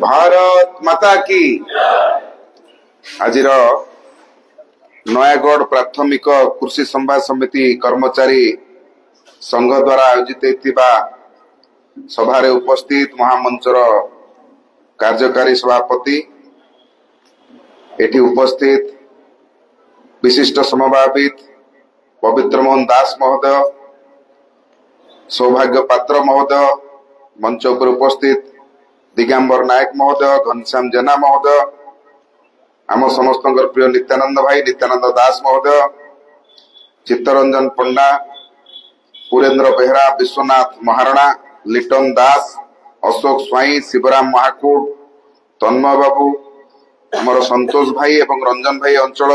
भारत माता की। आज नयागढ़ प्राथमिक कृषि संवाद समिति कर्मचारी संघ द्वारा आयोजित सभारे उपस्थित महामंचर कार्यकारी सभापति, एठी उपस्थित विशिष्ट समवायविद पवित्र मोहन दास महोदय, सौभाग्य पात्र महोदय, मंच पर उपस्थित दिगंबर नायक महोदय, घनश्याम जेना महोदय, आम समस्त प्रिय नित्यानंद भाई, नित्यानंद दास महोदय, चित्तरंजन पंडा, पुरेन्द्र बेहरा, विश्वनाथ महारणा, लिटन दास, अशोक स्वाई, शिवराम महाकूट, तन्मय बाबू, आमर संतोष भाई एवं रंजन भाई अंचल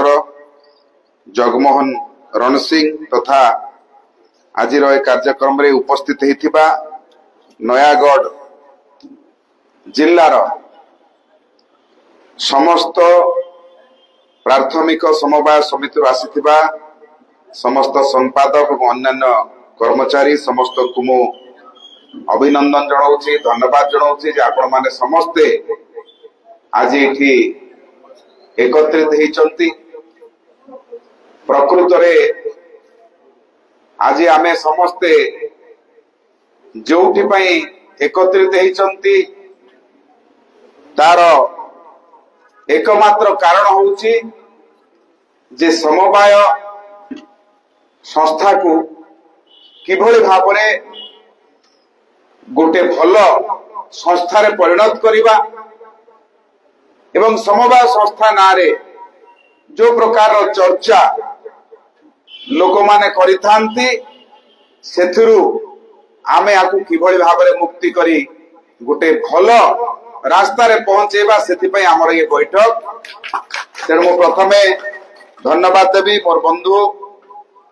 जगमोहन रणसिंह तथा आज कार्यक्रम रे उपस्थित होइथिबा नयागढ़ जिल्लार समस्त प्राथमिक समवाय समिति आसीथिबा समस्त संपादक और अन्य कर्मचारी समस्त को मु अभिनंदन जनाऊँगी, धन्यवाद जनाऊँगी जे आपण माने समस्ते आज एठी एकत्रित होइचंती। प्रकृत रे आज आमे समस्ते जोठी पई एकत्रित होइचंती तार एकमात्र कारण होउची जे समवाय संस्था को किभली भाबरे गोटे भल संस्था रे परिणत करिबा एवं समवाय संस्था नारे जो प्रकार चर्चा लोक माने करिथांती सेथिरु आमे आकु किभली भाबरे मुक्ति करी गोटे भल रास्ता रे पहुंचेबा सेति पई हमर ये बैठक। तेणु मु प्रथमे धन्यवाद देवी मोर बंधु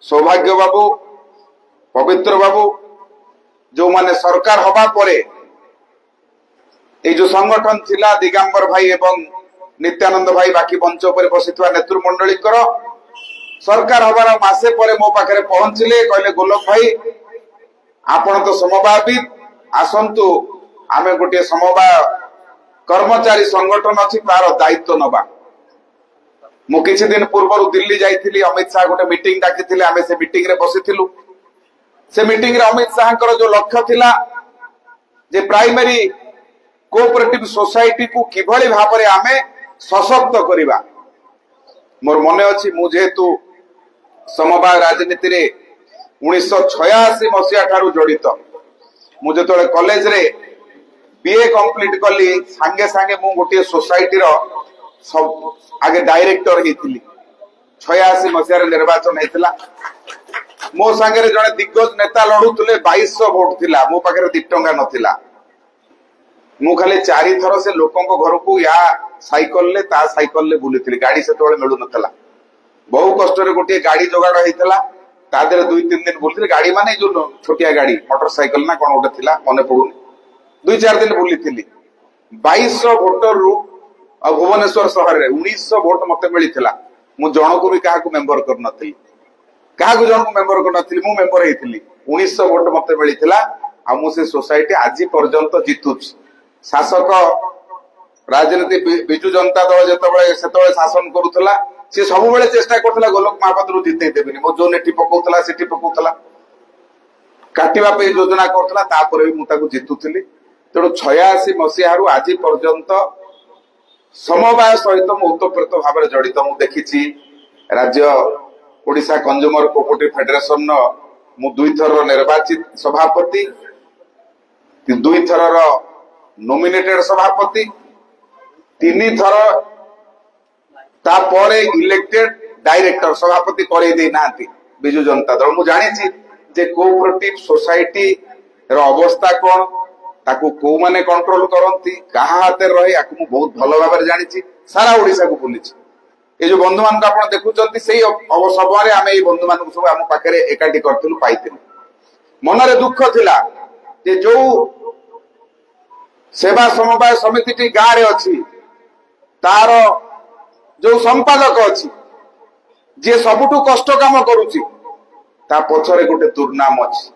सौभाग्य बाबू, पवित्र बाबू, जो माने सरकार हवा परे ए जो संगठन थिला दिगंबर भाई एवं नित्यानंद भाई बाकी मंच पर बसिथवा नेतृमंडली कर सरकार हबार मासे परे मो पाखरे पहुंचले, कहले गोलक भाई आपण तो समवायविद, आसंतु आमे गोटे समवाय कर्मचारी संगठन अछि तार दायित्व नबा। मु किछि दिन पूर्व दिल्ली जाइथिली, अमित शाह गोटे मीटिंग डाकिथिले, आमे से मीटिंग रे बसिथिलु। से मीटिंग रे अमित शाह कर जो लक्ष्य थिला जे प्राइमरी कोऑपरेटिव सोसाइटी को किभली भाबरे आमे सशक्त करिबा। मोर मने अछि मु जेतु समवाय राजनीति रे 1986 मसिया ठारू जड़ित, मु जेतोले कॉलेज रे बीए कंप्लीट कली सांगे सांगे मु गोटे सोसाइटी रो सब आगे डायरेक्टर हेतिली। 86 मसिया रे निर्वाचन हेतिला, मो संगे रे जने दिग्गज नेता लढुतले 2200 वोट थिला, मो पाखरे 2 टंका नथिला। मु खाली 4 थर से लोकन को घर को या साइकिल ले ता साइकिल ले बुलिथिली, गाड़ी से तोळे मिलु नथला। बहु कष्ट रे गोटे गाड़ी जोगाड़ हेतिला, ता देरे 2-3 दिन बुलिथिली। गाड़ी माने जो छोटिया गाड़ी मोटरसाइकिल ना कोन गोटे थिला मने पडुनी, 2-4 दिन बुलिथिली। 2200 वोटर रु भुवनेश्वर शहर रे 1900 वोट मते मिलिथिला। मु जण को भी काहा को मेंबर कर नथिली, काहा को जण को मेंबर कर नथिली, मु मेंबर हेतिली। 1900 वोट मते मिलिथिला आ मु से सोसाइटी आजि पर्यंत जितुछ। शासक राजनीति बिजु जनता दल जेतबळे सेतबळे शासन करूथला, से सब बेले चेष्टा करथला गोलक महापात्र जितै देबेनी। मो जो नेठी पकोथला सेठी पकोथला, काटिबा पे योजना करथला, तापर भी मु ताको जितुथिली। तेणु 86 मसिया रु आज पर्यंत समवाय सहित मु ओतप्रोत भाव जड़ित। मु देखिछि राज्य ओडिशा कंज्यूमर कोऑपरेटिव फेडरेशन मु 2 थर निर्वाचित सभापति, 2 थर नॉमिनेटेड सभापति, 3 थर तापरे इलेक्टेड डायरेक्टर सभापति करे दे नांती बिजु जनता दल। मु जानिछि जे कोऑपरेटिव सोसाइटी रो अवस्था कोन, ताकू को माने कंट्रोल करंती, कहा हाथे रहे, आकु मु बहुत भलो भाबरे जानिछि। सारा ओडिसा को बुलिछि। ए जो बंधु मान आपण देखुचंती सेही सबरे आमे ए बंधु मान सब हम पाखरे एकाठी करथिलु, पाइथिलु। मनरे दुख थिला जे जो सेवा समवाय समिति टी गाँ रे अछि तार जो संपादक अछि जे सबुठु कष्ट काम करूची ता पछरे गोटे दुर्नाम अछि।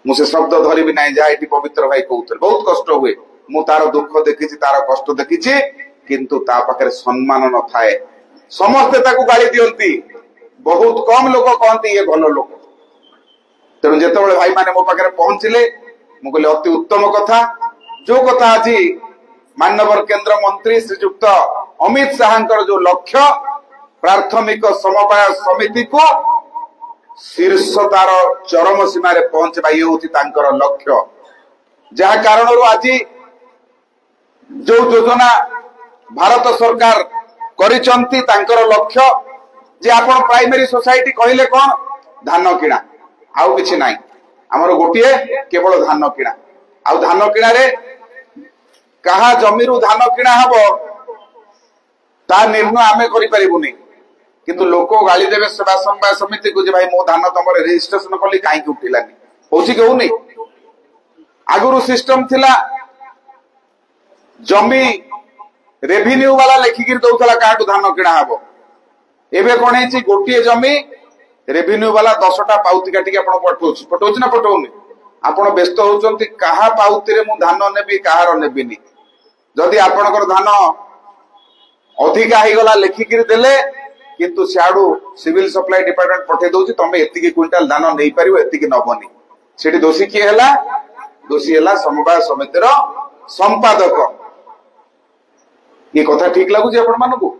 मुझे शब्द धरिबी नहीं, जहाँ ये पवित्र भाई कहते बहुत कष्ट हुए मु तार दुख देखी तार कष्ट देखी किंतु ता पाखे सम्मान न थाए समस्ते ताकू गाली दियंती बहुत कम लोग कहती ये भल लोक तेणु जिते भाई माने मो पाखे पहुंचले मु कहली अति उत्तम कथा जो कथा आज माननीय केंद्र मंत्री श्रीजुक्त अमित शाह जो लक्ष्य प्राथमिक समवाय समिति को शीर्षतार चरम सीमा पहुंचवा ये हूँ लक्ष्य जहा कारण आज जो योजना भारत सरकार करिसंती तांकर लक्ष्य जे आपण प्राइमरी सोसाइटी कहले कौन धान किणा आउ किछि नाही हमर गोटिए केवल धान किणा आउ धान किणा रे कहा जमीरु धान किणा हबो ता निर्णय आमे करि परिबुनी किंतु लोक गाली देवे सेवा समवाय समिति को जे भाई मो धान तमरे रजिस्ट्रेशन कली काई कि उठिलानी होछि कि होनी आगुरु सिस्टम थिला जमी रेभिन्यू वाला लेखिक दौला क्या धान किणा हम एवं कौन है गोटे जमी रेभिन्यू वाला 10टा पाउती काटिक पठाऊँ ना पठाऊनी आपड़ व्यस्त होती क्या पाउती मु धान नेबी कहार नेबिनी जदि आपणकर धान अधिका होगला लेखिक देले किंतु सियाड़ू सिविल सप्लाई डिपार्टमेंट पठे दौर तुम एति क्विंटाल धान नहीं पार एति नबनी से दोषी किए है दोषी है समवाय समितिर संपादक ये कथा ठीक लगुच आपण मानू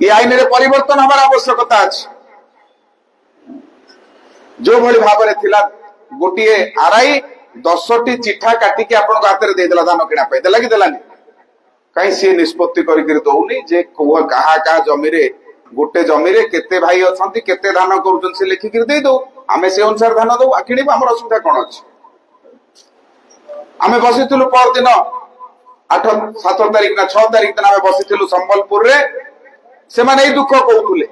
ये आईन रे परिवर्तन हमार आवश्यकता अच्छी जो भली भाव में थिला गोटे आरआई 10टी चिठा काटिकी आपण हाथ में देदेला धान किणा देला कि देलानी कहीं सी निष्पत्ति करिक दौनी जे क्या जमी रे गोटे जमी रे केते भाई अच्छा केते धान कर से लिखिक दे दो आमे से अनुसार धान दो किणव आम असुविधा कौन अच्छी आमे बसिलु पर दिन 8-7 तारिख ना 6 तारिख दिन आमे बसिलु संबलपुर रे से माने दुख कहूले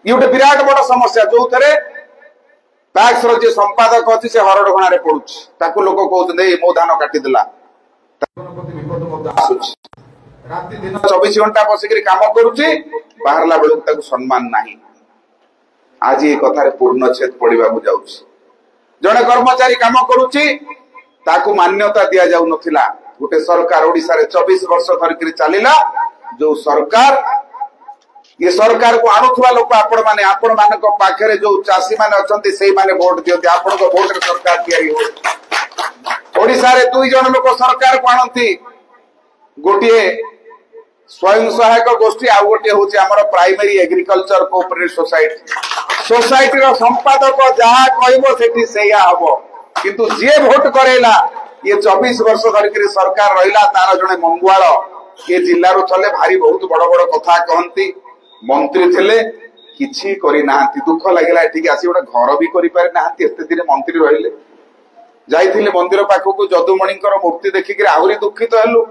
ये गोटे विराट बड़ समस्या जो थे पैक्स रो जे संपादक अच्छी से हरडघणा रे पड़ुछि ताकू लोक कहउछन मो धान काटिदेला राति दिन 24 घंटा बसिक काम करुछि बाहरला बेलू ताकू सम्मान नाही आज ये कथार पूर्णछेद पड़वा जाऊछि जड़े कर्मचारी काम करुछि ताकू मान्यता दिया जाऊ नथिला गोटे सरकार ओडिसा रे 24 वर्ष धरिक चलिला जो सरकार ये सरकार को आणुवा लोक आपण माने पाखरे जो चाषी माने अछंती सेही माने वोट दियंती आपण को वोट रे सरकार तयारी हो ओडिसा रे 2 जण लोक सरकार को आणंती गोटिए स्वयं सहायक गोष्ठी आ गोटे होची हमर प्राइमरी एग्रीकल्चर कोऑपरेटिव सोसाइटी रो संपादक जहा कहबो सेठी सेया हबो किंतु जे वोट करेला ये 24 वर्ष धरिक सरकार रहिला तार जने मंगुआल ये जिल्लार थले भारी बहुत बड़ बड़ कथा कहंती मंत्री थिले किछि करि नाहंती दुख लागिला एठी आसी गोटे घर भी करि पारि नाहंती एते दिन मंत्री रहिले जाइथिले मंदिर पाखकु जदुमणिकर मूर्ति देखिक आहुरी दुखित हेलु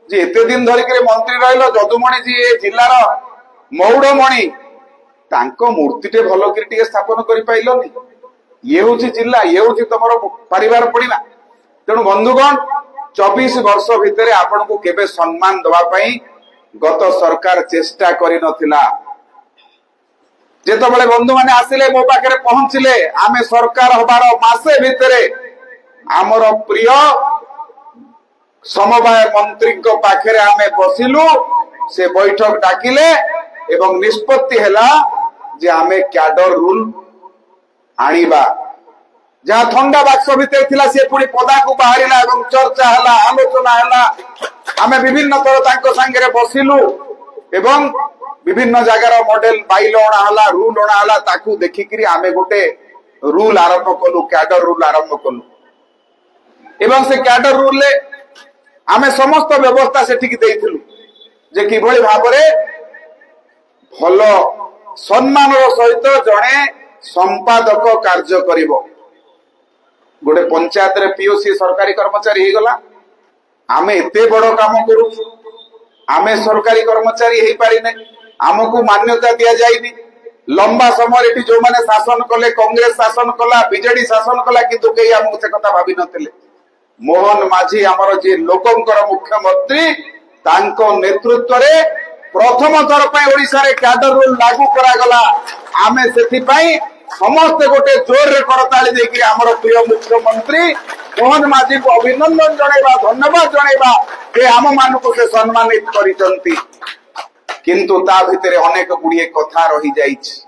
जे एते दिन धरिक मंत्री रहिलो जदुमणि जी ए जिल्लार मौड़मणि तांको मूर्तिटे भलो कि टिके स्थापन करि पाइलोनी ये होची जिल्ला ये होची तमरो परिवार पड़िना तेणु बंधुगण 24 वर्ष भितर आपण को केबे सम्मान दवा पई गत सरकार चेष्टा करि नथिला जेतो बळे बंधु माने आसिले मो पाखरे पहुंचले आमे सरकार हबार मासे भितरे आमर प्रिय समवाय मंत्री को पाखरे आमे बसिलु से बैठक डाकिले एवं निष्पत्ति हैला जे आमे कैडर रूल आनिबा जहाँ थंडा बाक्स भितर थिला से पुणी पदा को बाहरिला एवं चर्चा हला आलोचना हला आमे विभिन्न तर तांको संगे बसिलु एवं विभिन्न जगार मॉडल बाइल अणा हला रूल अणा हला ताकू देखिकरी आमे गोटे रूल आरंभ कलु कैडर रूल आरंभ कलु एवं से कैडर रूल ले आमे समस्त व्यवस्था सेठी की देइथिलु जे किभଳି भाबरे भलो सम्मान सहित जणे संपादक कार्य करिवो गोटे पंचायत रे पीओसी सरकारी कर्मचारी हे गला आमे एते बड़ काम करू आमे सरकारी कर्मचारी हे पारिने आमको मान्यता दिया जाइनी लंबा समय एटी जो माने शासन कले कांग्रेस शासन कला बीजेडी शासन कला किंतु केही हमको से कथा भाबी नथिले मोहन माझी हमर जे लोकंकर मुख्यमंत्री तांको नेतृत्व रे प्रथम थर पय ओडिसा रे कैडर रूल लागू करा गला आमे सेथि पय समस्त गोटे जोर रे करताली देकी हमर प्रिय मुख्यमंत्री मोहन माझी को अभिनंदन जनइबा धन्यवाद जनइबा जे आम मानक से सम्मानित करिसंती किंतु ता भितरे अनेक गुड़िए कथा रही जाइछि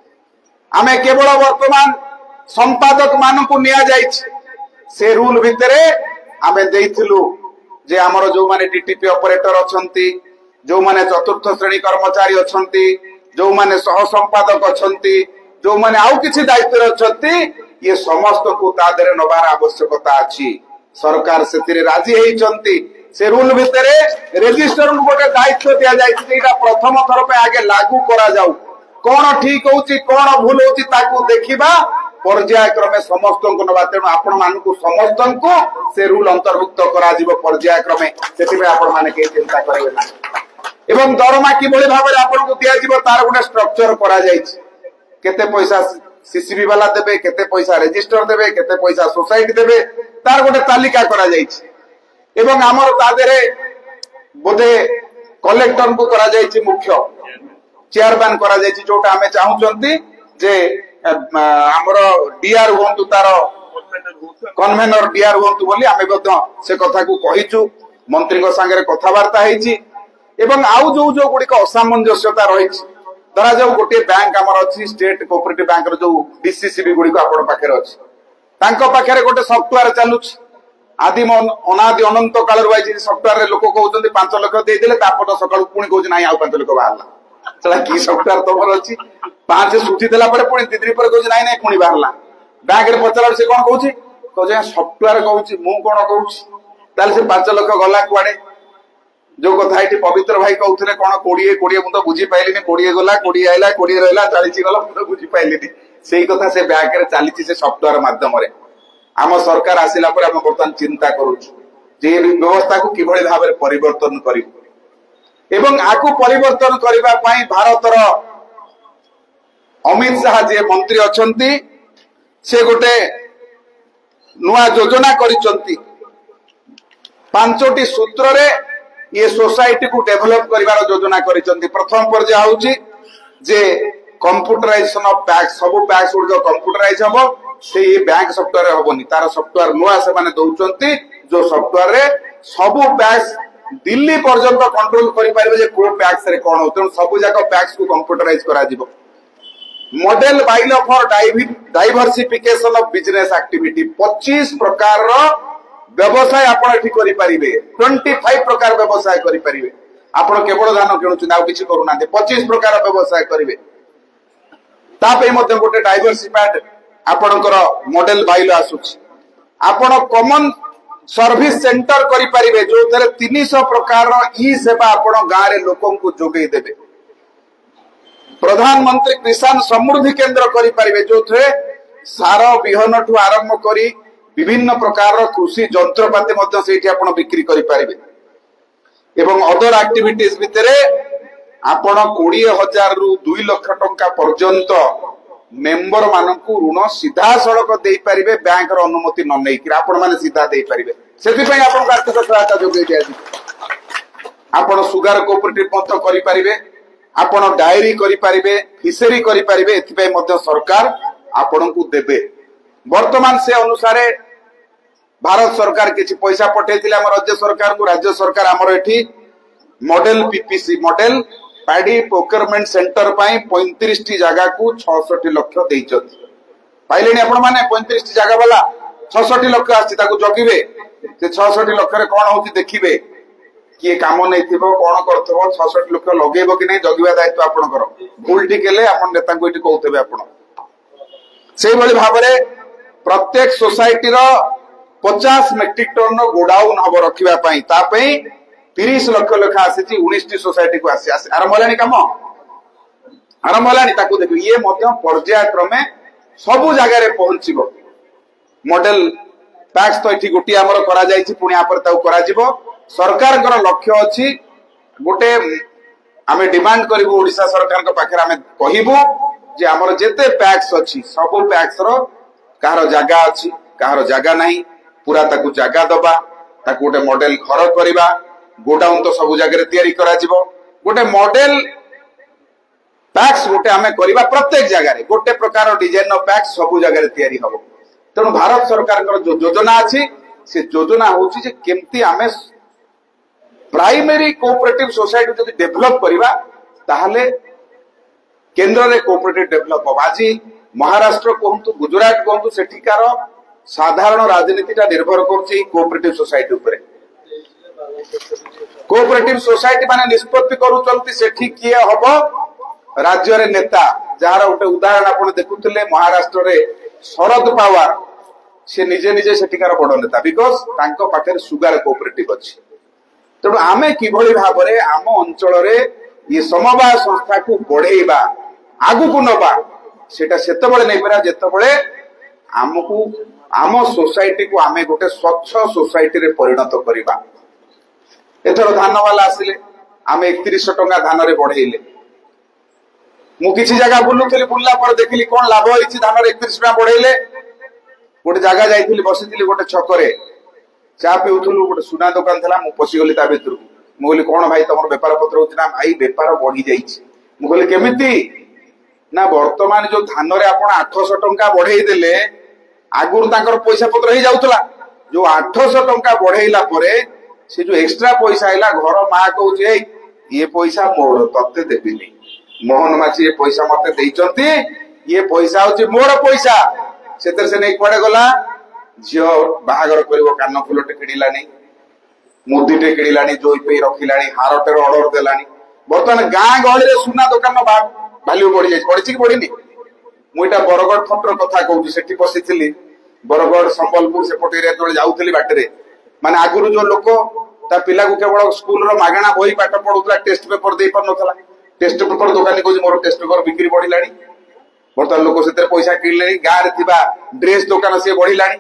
आमे केवल वर्तमान संपादक मानकु निया जाइछि से रूल भितरे आमे देइथिलु जे हमर जो माने डीटीपी ऑपरेटर अछंती जो माने चतुर्थ श्रेणी कर्मचारी अछंती जो माने सह संपादक अछंती जो माने आउ किछि दायित्व अछंती ये समस्त को तादरे नबार आवश्यकता अछि सरकार सेतिरे राजी हेइचंती से रूल भितरे रजिस्टर को गोटे दायित्व दिया जाइछि एटा प्रथम थर पे आगे लागू करा जाऊ कोन ठीक होउची कोन भूल होउची ताकू देखिबा पर्यायक्रमे समस्त को नबा तेणु आपण मानकु समस्त को से रूल अंतर्भुक्त करा जिवो पर्यायक्रमे सेति में आपण माने के चिंता करिवे ना एवं दरमा कि बळे भाबरे आपण को दिया जिवो तार गोटे स्ट्रक्चर करा जाइछि केते पैसा सीसीबी वाला देबे केते पैसा रजिस्टर देबे केते पैसा सोसाइटी देबे तार गोटे तालिका करा जाइछि एवं हमर तादेरे बोधे कलेक्टर को करा जाइछि मुख्य चेयरमैन करा जाइछि जोटा हमें चाहूचंती जे हमर डीआर होंतु तार कन्वेनर डीआर होंतु बोली आमे बद्ध से कथा को कहिचु मंत्री को संगे कथा वार्ता हेछि एवं आउ जो जो गुडी को असामंजस्यता रहिछि धरा जाऊ गोटे बैंक हमर अछि स्टेट कोऑपरेटिव बैंक रो जो डीसीसीबी गुडी को आपण पाखरे अछि तांको पाखरे गोटे सॉफ्टवेयर चालुछि आदिम अनादि अनंत काल रहिछि सॉफ्टवेयर रे लोक कहउछन्ती 5 लाख देइ देले तापर सकाळ पुणी कहउछ नाही आउ 5 लाख बाहरला चला की सॉफ्टवेयर तमर अछि 5 सुठी देला परे पुणी तिद्री पर कहउछ नाही नाही पुणी बाहरला बैंक रे पचला से कोन कहउछि कहजे सॉफ्टवेयर कहउछि मु कोन कहउछि ताले से 5 लाख गला कुआडे जो कथा एठी पवित्र भाई कहउथले कोन 20 मु तो बुझी पाइलिनी 20 गला 20 आइला 20 रहला 40 गला मु तो बुझी पाइलिनी सेही कथा से बैंक रे चालिछि से सॉफ्टवेयर माध्यम रे आम सरकार आसिला पर हम बर्तमान चिंता करूछु जे व्यवस्था को किभଳି भाबरे परिवर्तन करी एवं आकु परिवर्तन करिबा पई भारतर अमित शाह जे मंत्री अछंती से गोटे नुआ योजना करिसंती 5टी सूत्र रे ये सोसाइटी को डेवलप करिवार योजना करिसंती प्रथम पर्याय होउची जे कंप्यूटराइजेशन ऑफ पैक्स सब पैक्स जो कंप्यूटराइज हबो से बैंक सॉफ्टवेयर हबोनी तार सॉफ्टवेयर नुआ से माने दउचंती जो सॉफ्टवेयर रे सब पैक्स दिल्ली पर्यंत कंट्रोल करि पारिबे जे को पैक्स रे कोन होतन सब जाक पैक्स को कंप्यूटराइज करा जिवो model bile for diversification of business activity 25 प्रकार रो व्यवसाय आपण एठी करि पारिबे 25 प्रकार व्यवसाय करि पारिबे आपण केवल धान किणुछु ना किछि करू ना 25 प्रकार व्यवसाय करिवे तापे मध्ये गोटे डाइवर्सिफाइड आपणकर मॉडल बाइल आसुछि आपण कॉमन सर्विस सेंटर करि पारिबे जो तरे 300 प्रकार ई सेवा आपण गां रे लोकन को जोगै देबे प्रधानमंत्री किसान समृद्धि केंद्र करि पारिबे जो थे सार बिहन ठु आरंभ करी विभिन्न प्रकार कृषि यंत्रपाति मध्ये सेठी आपण बिक्री करि पारिबे एवं अदर एक्टिविटीज भितरे आपण 20,000 रु 2 लाख टंका पर्यंत मेंबर मानकु ऋण सीधा सड़क दे पारिबे बैंक रो अनुमति न नै कि आपण माने सीधा दे पारिबे सेति पई आपण आर्थिक सहायता जोगै दिया आपण सुगर कोऑपरेटिव मत करि पारिबे आपण डायरी करि पारिबे फिशरी करि पारिबे एथि पई मध्ये सरकार आपण को देबे वर्तमान से अनुसार भारत सरकार किछि पैसा पठेतिले हम राज्य सरकार हमर एठी model PPC model paddy procurement centre पाई 35 टी जगह को 66 लाख देइछथि पाइलेनी आपण माने 35 टी जगह वाला 66 लाख आछि ताको जगिबे से 66 लाख रे कोन होछि देखिबे किए काम नै थिबो कोन करथबो 66 लाख लगेबो कि नै जगिबा दायित्व आपण कर भूल ठिकेले आपण नेता को एठी कहउतबे आपण सेही भली भाबरे प्रत्येक सोसाइटी रो 50 मेट्रिक टन गोडाउन हबो रखिबा पई ता पई 30 लाख लेखा आसी 19 टी सोसाइटी को आसी आरंभ हलानी काम आरंभ हलानी ताकू देखो ये मध्य पर्यायक्रमे सब जगह रे पहुंचीबो मॉडल टैक्स तो एठी गुटी हमर करा जाईछि पुणी आपर ताऊ करा जिवो सरकार कर लक्ष्य अछि गोटे आमे डिमांड करबो ओडिसा सरकार के पाखरे आमे कहिबो जे हमर जेते पैक्स अछि सब पैक्स रो कार जगह अछि कार जगह नाही पूरा ताकू जगह दबा ताकू गोटे मॉडल घर करबा गोडाउन तो सब जगह तैयारी करा जिवो गोटे मॉडल पैक्स गोटे आमे करबा प्रत्येक जगह रे गोटे प्रकार डिजाइन नो पैक्स सब जगह रे तैयारी हबो तेणु भारत सरकार जो योजना अछि से योजना होची जे केमती आमे प्राइमरी कोऑपरेटिव सोसाइटी जदि डेवलप करबा ताहले केंद्र रे कोऑपरेटिव डेवलप हो। आज महाराष्ट्र कहतु गुजरात कहतु सेठिकार साधारण राजनीतिटा निर्भर करछि कोऑपरेटिव सोसाइटी ऊपर। कोऑपरेटिव सोसाइटी माने निष्पत्ति करूचंती सेठी किए हबो राज्य रे नेता, जार गोटे उदाहरण आपण देखुथिले महाराष्ट्र रे शरद पवार से निजे निजे सेठिकार बड़ नेता, बिकॉज तांको पाखे सुगार कोऑपरेटिव अछि। तेणु आमे किभଳି भाबरे आम अंचल रे ये समवाय संस्था को बढ़ेइबा आगु को नबा सेटा सेतबळे नै परा जेतबळे आमको आम सोसाइटी को आमे गोटे स्वच्छ सोसाइटी रे परिणत करिबा। एथर धान वाला आसिले आमे 3100 टंका धान रे बढ़ेइले। मु किछि जगह बुलुथली, बुल्ला पर देखिली कोन लाभ होइछि धान रे 31 टंका बढ़ेइले। गोटे जगह जाइथिली बसिथिली गोटे छकरे चा पिउथुलु, गोटे सुना दुकान थला, मु पसि गली ता भितर। मु कहली कोन भाई तमर व्यापार पत्र होछि ना? भाई व्यापार बढ़ी जाइछि। मु कहली केमिति ना वर्तमान जो धान रे आपण 800 टंका बढ़ेइ देले आगुर तांकर पैसा पत्र हे जाउतला, जो 800 टंका बढ़ेइला परे से जो एक्स्ट्रा पैसा आइला घर मा कहउछि ए ये पैसा मोर तते देबिनी, मोहन माछी ये पैसा मते देइचंती, ये पैसा होछि मोर पैसा। सेतर से नै कोडे गला झियो बाहागर करिवो कान फुलटे किडिलानी, मुदीटे किडिलानी, जोई पे रखिलानी, हारटेर ऑर्डर देलानी। वर्तमान गां गहली रे सुना दुकान वैल्यू बढ़ी जाय, बढ़िछि कि बढ़िनी? मुइटा बरगड़ फटर कथा कहूछि, सेठी बसिथिली बरगड़ संबलपुर सेपटे रे तोळे जाउथली बाटरे, माने आगुरु जो लोक ता पिला को केवल स्कूल रो मागणा बही पाठ पढुतला, टेस्ट पेपर देई पर नथला। टेस्ट पेपर दुकानी कहूछि मोर टेस्ट पेपर बिक्री बढ़िलानी। वर्तमान लोक सेते पैसा किणले, गां रे थिबा ड्रेस दुकान से बढ़िलानी।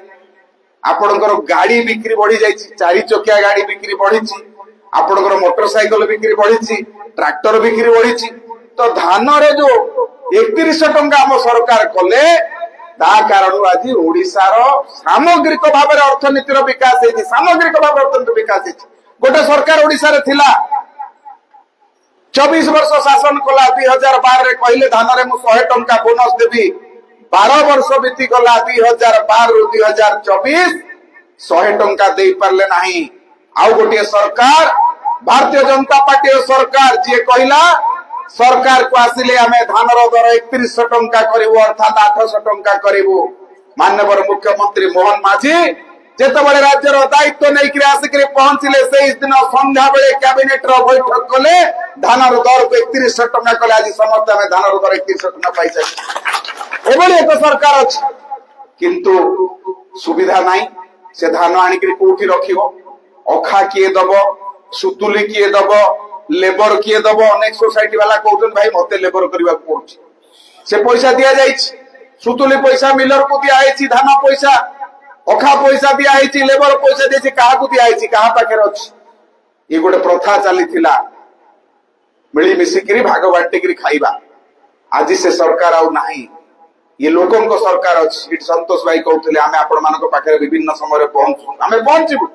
आपणकर गाड़ी बिक्री बढ़ी जाइछि, 4 चकिया गाड़ी बिक्री बढ़िछि, आपणकर मोटरसाइकल बिक्री बढ़िछि, ट्रैक्टर बिक्री बढ़िछि। तो धान रे जो 3100 टंका हम सरकार कले ता कारण आज ओडिसा रो सामग्रिक भाव रे अर्थनीति रो विकास हेछि, सामग्रिक भाव अर्थनीति विकास हेछि। गोटे सरकार ओडिसा रे थिला 24 वर्ष शासन कला, 2012 रे कहले धान रे मु 100 टंका बोनस देबी। 12 वर्ष बीती गला, 2012 रु 2024 100 टंका दे पारले नाही। आउ गोटे सरकार भारतीय जनता पार्टी सरकार जे कहला सरकार को आसिले आमे धान दर 3100 टंका करिवो, अर्थात 800 टंका करिवो। माननीय मुख्यमंत्री मोहन माझी जेतबळे राज्यर दायित्व नै कि आसिकरे पहुंचले, से दिन संध्या बेले कैबिनेट रो बैठक कले, धान दर को 3100 टंका कले। आज समस्त आमे धान दर 3100 टंका पाइछे। एबळे एक सरकार अछि किंतु सुविधा नाही। से धान आनिकरी कोठी रखिवो, अखा किए दबो, सुतुली किए दबो, लेबर किए दबो। अनेक सोसाइटी वाला कहउछन भाई मते लेबर करबा पड़छि, से पैसा दिया जाइछि। सुतुली पैसा मिलर को दिया आइछि, धान पैसा अखा पैसा दिया आइछि, लेबर पैसा देछि, काहा को दिया आइछि, काहा पाखेर अछि। ये गोटे प्रथा चलीथिला मिली मिसिकरी भाग बांटिकरी खाइबा। आज से सरकार आउ नाही, ये लोकों को सरकार अछि। संतोष भाई कहउथिले आमे आपण मानको पाखेर विभिन्न समय रे पहुंचू, आमे पहुंचीबू।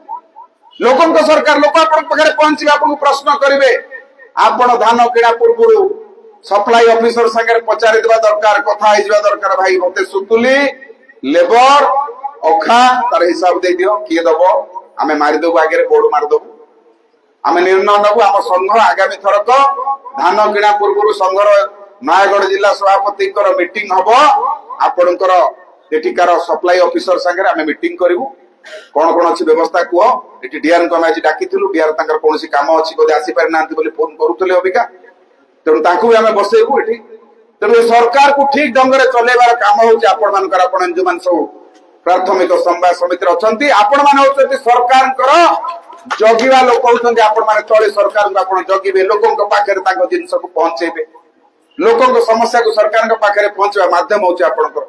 लोकों को सरकार लोक आपण पाखेर पहुंचीबा, आपण प्रश्न करिवे। आपण धान किणा पूर्व सप्लाई ऑफिसर संगे पचारि देबा दरकार, कथा आइ जबा दरकार, भाई मते सुतुली लेबर अखा तार हिसाब दे दियो, किए दबो, आमे मारि देबो, आगे बोर्ड मार देबो, आमे निर्णय नबो। आम संघ आगामी थरक धान किणा पूर्व संघर नयागढ़ जिला सभापति मीटिंग हबो। आपणकर एठिकार सप्लाई ऑफिसर संगे आमे मीटिंग करिवु, कोन कोन अछि व्यवस्था कुओ। एठी डीआर को आज डाकिथिलु, डीआर तांकर कोनोसी काम अछि बोले आसी पारि नांती बोली फोन करूतले अबिका। तेणु तांकु भी आमे बसेबु एठी। तेणु सरकार को ठीक ढंग रे चलेबार काम होछि आपण मानकर, आपण जो मान सब प्राथमिक संवाद समिति अछंती, आपण मान होछंती सरकारकर जगिवा लोक होछंती। आपण माने तळे सरकार को आपण जगिबे, लोकन को पाखरे तांको जिंस को पहुंचेबे, लोकन को समस्या को सरकार को पाखरे पहुंचबा माध्यम होछि आपणकर।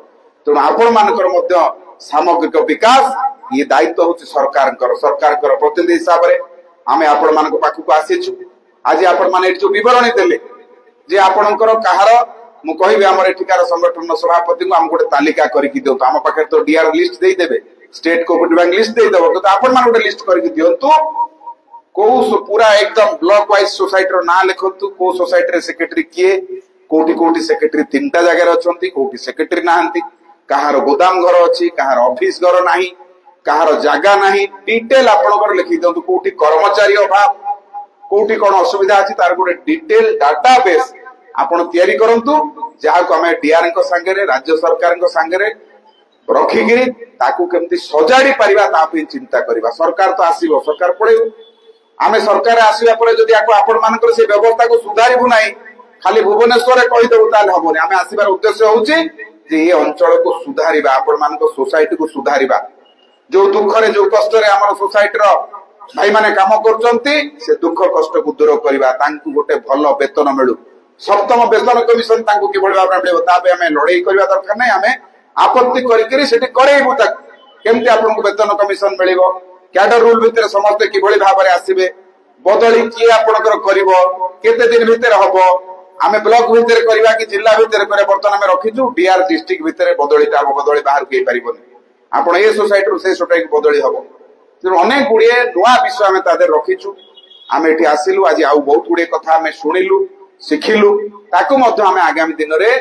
तेणु आपण मानकर मध्य सामग्रिक विकास ये दायित्व होछि सरकारकर। सरकारकर प्रतिनिधि हिसाब रे आमे आपण मानको पाखु आसीछु। आज आपण माने जो विवरणी देले जे आपणकर कहार मु कहिबे हमर एठिकार संगठन सभापति को हम गोटे तालिका करिकि दियो। हम पाखे तो डीआर लिस्ट देई देबे, स्टेट कोऑपरेटिव बैंक लिस्ट देई देबो, तो आपण मान गोटे लिस्ट करिकि दियंतु। को पूरा एकदम ब्लॉक वाइज सोसाइटी रो ना लिखंतु, को सोसाइटी रे सेक्रेटरी किए, कोठी कोठी सेक्रेटरी 3टा जगह रे अछंती, कोठी सेक्रेटरी नाहंती, कहार गोदाम घर अछि, कहार ऑफिस घर नाही, कहार जगह नहीं डिटेल आपनकर लिखि दियंतु कोठी कर्मचारी अभाव कोठी कोन असुविधा अछि तार गोटे डिटेल डाटाबेस आपण तयारी करंतु जहा को हमें डीआर को संगे राज्य सरकार को संगे रखिगिरी ताकू केमती सजाड़ी परिबा ता पे चिंता करिबा सरकार तो आसीबो सरकार पड़ेबो आमे सरकार आसीबा परे जदी आको आपण मानकर से व्यवस्था को सुधारिबु नाही खाली भुवनेश्वर रे कहि देबु ताल हबोनी आमे आसीबार उद्देश्य होउची जे ये अंचल को सुधारिबा आपण मानकर सोसाइटी को सुधारिबा जो दुख रे जो कष्ट रे हमर सोसाइटी रो भाई माने काम करचंती से दुख कष्ट को दूर करबा तांकु गोटे भलो वेतन मिलु सप्तम वेतन कमिशन तांकु कि बढवा मिलबो ताबे हमें लड़ाई करबा दरकार नै हमें आपत्ति करिकरी सेठी करेइबु तक केमती आपन को वेतन कमिशन मिलिबो कैडर रूल भितर समस्त किभଳି भाबरे आसीबे बदली की आपनकर करिवो केते दिन भितर हबो आमे ब्लॉक भितर करबा कि जिल्ला भितर करे बर्तन हमें रखिजु डीआर डिस्ट्रिक्ट भितर बदलीटा बदली बाहर के पारिबोनी आपण ए सोसाइटी रो से सोसाइटी बदली हबो तेणु अनेक गुड़िए नुआ विषय आम तादे रखीचु आम ये आसिलु आज आउ बहुत गुड़िए कथा आम शुणिलु शिखिलु ताकू आम आगामी दिन में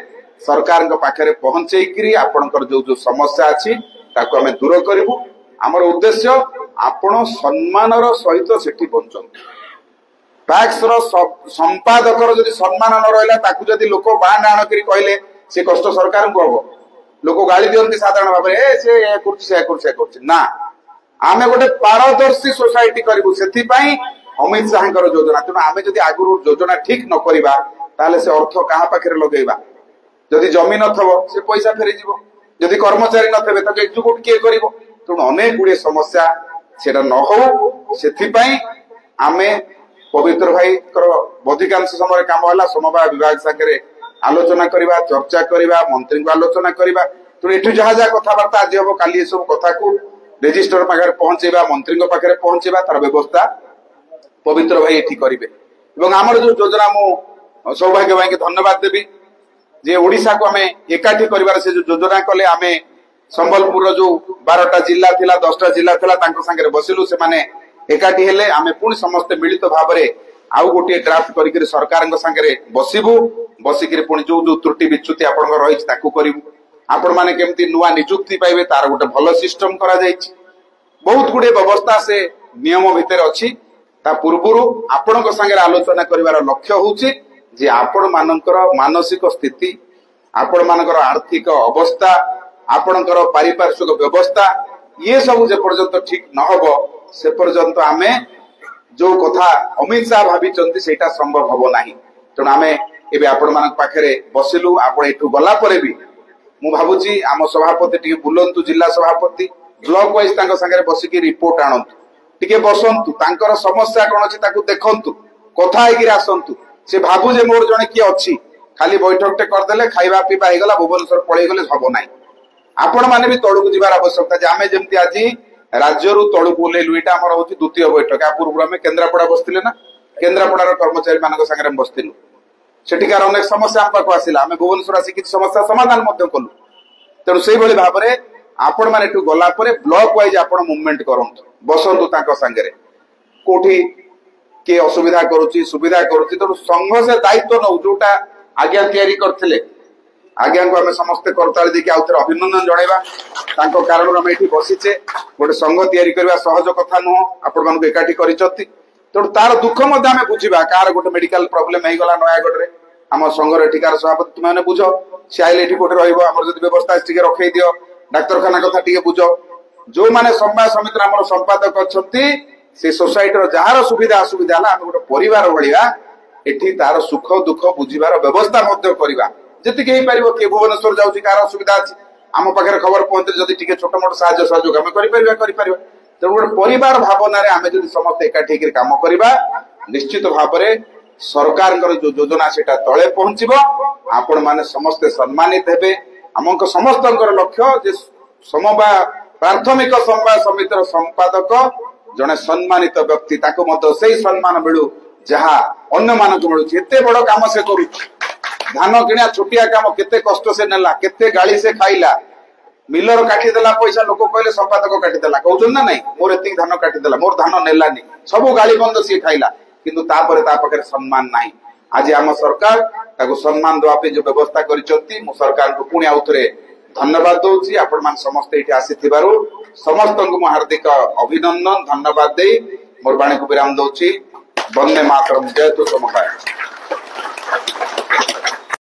सरकार पाखे पहुंचेकरी आपणकर जो जो समस्या अच्छी ताकू आम दूर करूँ आमर उद्देश्य आपण सम्मानर सहित सेठी बंचन टैक्स संपादक जदि सम्मान न रहा ताकू जदि लोक बाण आण कर कहले से कष्ट सरकार को हम लोक गाड़ी दिखती साधारण भाव में से ना आमे गोटे पारदर्शी सोसाइटी करूँ से अमित शाह योजना तेणु आम जब आगुरी योजना ठीक न करवा ताले से अर्थ क्या पाखे लगेगा जदि जमी न से पैसा फेरी जदि कर्मचारी नथे तो एक्जिक्यूट किए कर तेणु अनेक गुड़िए समस्या से न हो से आमे पवित्र भाई अधिकांश समय काम है समवाय विभाग सागर आलोचना करवा चर्चा करवा मंत्री को आलोचना करवा तेणु एठू जहाँ जहाँ कथबार्ता आज हम काली ये सब कथा को रेजिस्टर पाखे पहुंचेबा मंत्री पाखे पहुंचेबा तार व्यवस्था पवित्र भाई एठी करिवे एवं आमर जो योजना मु सौभाग्य भाई के धन्यवाद देवी जे ओडिशा को हमें एकाठी करिवार से जो योजना कले आमे संबलपुर जो 12टा जिला थिला 10टा जिला थिला तांको संगे बसिलु से माने एकाठी हेले आमे पुणी समस्त मिलित भाबरे आउ गोटे ड्राफ्ट करिकरी सरकार संगे बसिबु बसिकरी पुणी जो जो त्रुटि विच्युति आपन रही ताकू करिबु आपण माने केमती नुआ नियुक्ति पाइबे तार गोटे भल सिस्टम करा जायछि बहुत गुडे व्यवस्था से नियम भितर अछि ता पूर्वरु आपणक संगे आलोचना करिवार लक्ष्य होउछि जे आपण मानकर मानसिक स्थिति आपण मानकर आर्थिक अवस्था आपणकर पारिपार्श्विक व्यवस्था ये सब जे पर्यंत ठीक न हबो से पर्यंत आमे जो कथा अमित शाह भाबिचंती सेटा संभव हबो नाही तेणु आमे एबे आपण मानक पाखरे बसिलु आपण एठु गला परे भी मु भाबुची आम सभापति टिके बुलंतु जिला सभापति ब्लॉक वाइज तांको संगे बसिकी रिपोर्ट आणंतु टिके बसंतु तांकर समस्या कोन अछि ताकू देखंतु कथा हेगिर आसंतु से भाबु जे मोर जणे की अछि खाली बैठक टे कर देले खाइबा पीबा हे गला भुवनेश्वर पळै गले हबो नाही आपण माने भी तळुकु जिबार आवश्यकता जे आमे जेमति आजि राज्य रु तळुकु लेलु एटा हमर होछि द्वितीय बैठक आ पूर्व में केंद्रापड़ा बसतिले ना केंद्रापड़ार कर्मचारी मानक संगे बसतिलु सेठिकार अनेक समस्या पाखु आसिला आमे भुवनेश्वर आसी किछ समस्या समाधान मध्य कलु तेणु से भली भाबरे आपण माने एठु गला परे ब्लॉक वाइज आपण मूवमेंट करंतु बसंतु तांको संगे कोठी के असुविधा करूची सुविधा करूची तेणु संघ से दायित्व नौ जोटा आज्ञा तैयारी करथिले आज्ञा को हमें समस्त करताली देखि आउथरे अभिनंदन जणाइबा तांको कारण हम एठी बसिचे गोटे संघ तैयारी करबा सहज कथा न आपण मानको एकाठी करिचती तेणु तार दुख मध्य आमे बुझिबा कार गोटे मेडिकल प्रॉब्लम हे गला नयागढ़ रे आम संघर एठिकार सभापति तुम मैंने बुझ सी आइले एठी कोठे रहइबो हमर जदि व्यवस्था टिके रखै दियो डाक्तरखाना कथा टिके बुझ जो माने समवाय समिति हमर संपादक अछंती से सोसाइटी रो जहार सुविधा असुविधा हला हम गोटे परिवार भलिया एठी तार सुख दुख बुझिबार व्यवस्था मध्य करबा जति केही परिबो के भुवनेश्वर जाउची कार असुविधा अछि आम पाखरे खबर पहुंचे जदि टिके छोट मोट साहाय्य सहयोग हम करि परिबा तेणु गोटे परिवार भावना आम जब समस्त एकाठी काम करवा निश्चित भाव सरकार जो योजना से तले पहुंचब आपण माने समस्ते सम्मानित हेबे आम समस्त लक्ष्य समवाय प्राथमिक समवाय समितिर संपादक जड़े सम्मानित व्यक्ति से सम्मान मिलू जहाँ अन्य मानक मिलू एत बड़ काम से करू धान किणा छोटिया काम केते कष्ट से नेला केते गाड़ी से खाइला मिलर काटिदेला पैसा लोक कहले संपादक काटिदेला कहउछन ना नहीं मोर एतिक धान काटिदेला मोर धान नेलानी सब गाली बंद सी खाइला किंतु तापरे ता पाखरे सम्मान नाही आज आम सरकार ताको सम्मान दवा पे जो व्यवस्था करिसंती मु सरकार को पुणी आउथरे धन्यवाद दूची आपण मान समस्त एठी आसीथिबारु समस्तଙ୍କୁ ମୁଁ हार्दिक अभिनंदन धन्यवाद देई मोर बाणी को विराम दउची। वंदे मातरम। जय तु समकाय।